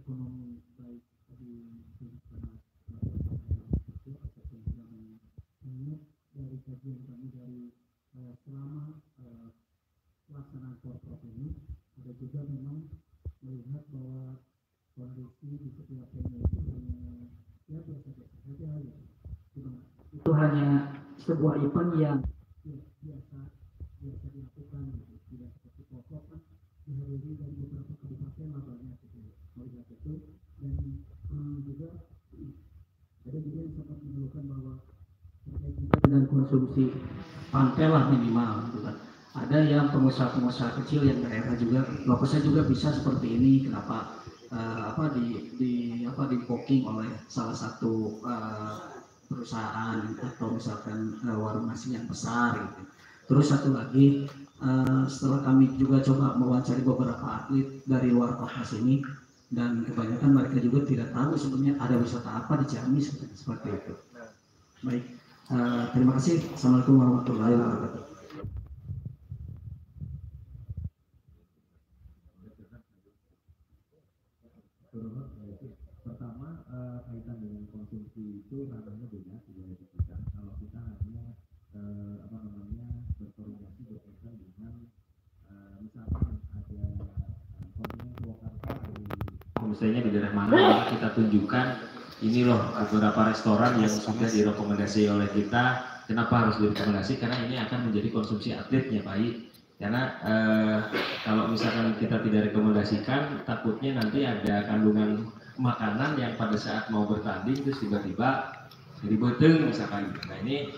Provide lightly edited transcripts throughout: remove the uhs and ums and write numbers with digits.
ekonomi baik di sudut itu ataupun yang menurut dari kajian kami dari selama pelaksanaan korpor ini ada juga memang melihat bahwa kondisi di setiap venue itu hanya ya biasa-biasa saja gitu. Itu hanya sebuah event yang biasa dilakukan gitu, tidak seperti pokok kan dihadiri dari beberapa kabupaten lah banyak gitu melihat itu. Dan juga ada juga yang sempat mengeluhkan bahwa terkait juga dengan konsumsi pantai lah minimal gitu kan. Ada yang pengusaha-pengusaha kecil yang daerah juga, loh saya juga bisa seperti ini, kenapa di booking oleh salah satu perusahaan atau misalkan warung nasi yang besar gitu. Terus satu lagi setelah kami juga coba mewawancari beberapa atlet dari luar kota sini, dan kebanyakan mereka juga tidak tahu sebenarnya ada wisata apa di Ciamis seperti itu. Baik, terima kasih. Assalamualaikum warahmatullahi wabarakatuh. Pertama, kaitan dengan konsumsi itu ranahnya beda tidak kita. Kalau kita hanya berkoordinasi berkaitan dengan misalkan ada kontingen Purwakarta dari misalnya di daerah mana, kita tunjukkan ini loh beberapa restoran yang sudah direkomendasi oleh kita. Kenapa harus direkomendasi? Karena ini akan menjadi konsumsi atletnya Pak. Karena kalau misalkan kita tidak rekomendasikan, takutnya nanti ada kandungan makanan yang pada saat mau bertanding terus tiba-tiba jadi beteng misalkan. Nah ini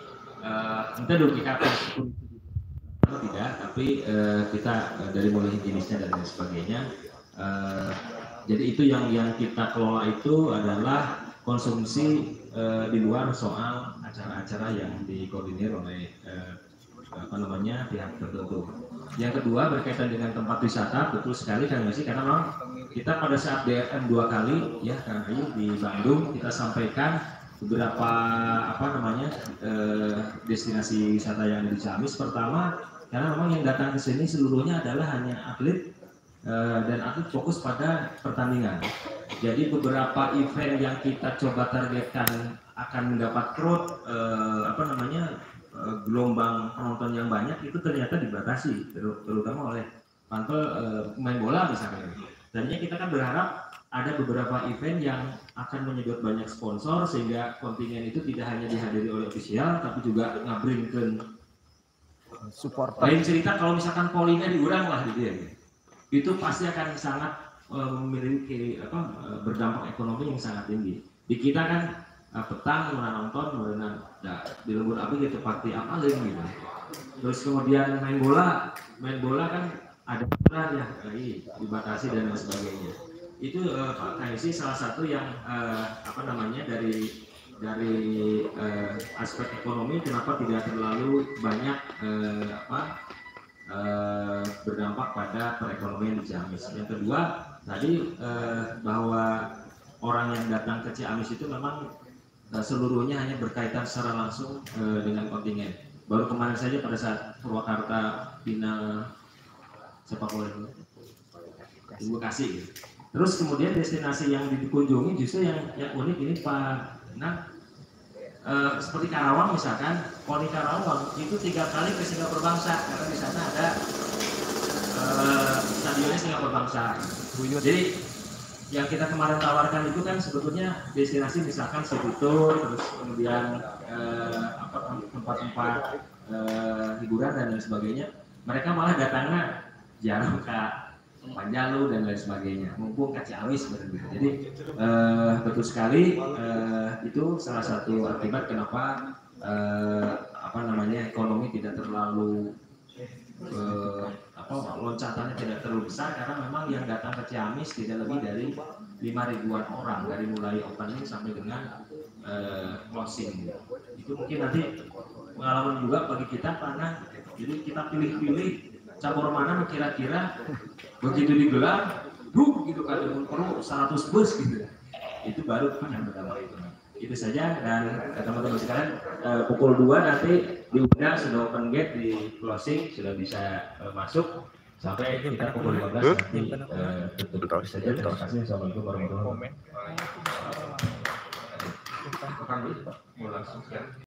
kita duplikasi tidak, tapi kita dari mulai jenisnya dan lain sebagainya. Jadi itu yang kita kelola itu adalah konsumsi di luar soal acara-acara yang dikoordinir oleh pihak tertentu. Yang kedua berkaitan dengan tempat wisata, betul sekali kan Mas, karena memang kita pada saat DRM 2 kali ya Kang Ayu di Bandung kita sampaikan beberapa destinasi wisata yang ada di Ciamis. Pertama, karena memang yang datang ke sini seluruhnya adalah hanya atlet dan atlet fokus pada pertandingan. Jadi beberapa event yang kita coba targetkan akan mendapat crowd gelombang penonton yang banyak itu ternyata dibatasi, terutama oleh panpel main bola misalnya. Tadinya kita kan berharap ada beberapa event yang akan menyedot banyak sponsor sehingga kontingen itu tidak hanya dihadiri oleh ofisial tapi juga ngabringkeun supporter. Lain cerita kalau misalkan polinya diurang lah gitu ya. Itu pasti akan sangat memiliki berdampak ekonomi yang sangat tinggi. Di kita kan petang nonton di lembur api gitu party apa gitu. Terus kemudian main bola kan ada aturan ya dibatasi dan lain sebagainya. Itu Pak Kaisi salah satu yang dari aspek ekonomi kenapa tidak terlalu banyak berdampak pada perekonomian di Ciamis. Yang kedua tadi bahwa orang yang datang ke Ciamis itu memang seluruhnya hanya berkaitan secara langsung dengan kontingen. Baru kemarin saja pada saat Purwakarta final sepak bola di Bekasi gitu. Terus kemudian destinasi yang dikunjungi justru yang unik ini Pak seperti Karawang misalkan. Poni Karawang itu 3 kali ke Singapura Bangsa karena di sana ada stadionnya Singapura Bangsa. Jadi yang kita kemarin tawarkan itu kan sebetulnya destinasi misalkan Sebutur, terus kemudian tempat-tempat hiburan dan lain sebagainya. Mereka malah datangnya jarang ke Panjalu dan lain sebagainya, mumpung ke Ciamis seperti itu. Jadi betul sekali itu salah satu akibat kenapa ekonomi tidak terlalu loncatannya tidak terlalu besar, karena memang yang datang ke Ciamis tidak lebih dari 5.000-an orang dari mulai opening sampai dengan closing. Itu mungkin nanti pengalaman juga bagi kita karena jadi kita pilih-pilih cabur mana kira-kira begitu digelar, begitu kan perlu 100 bus gitu. Itu baru yang pertama itu. Itu saja, dan teman-teman sekalian pukul 2 nanti diundang sudah open gate di closing, sudah bisa masuk. Sampai kita pukul 15 nanti tutup saja. Terima kasih. Assalamualaikum warahmatullahi wabarakatuh.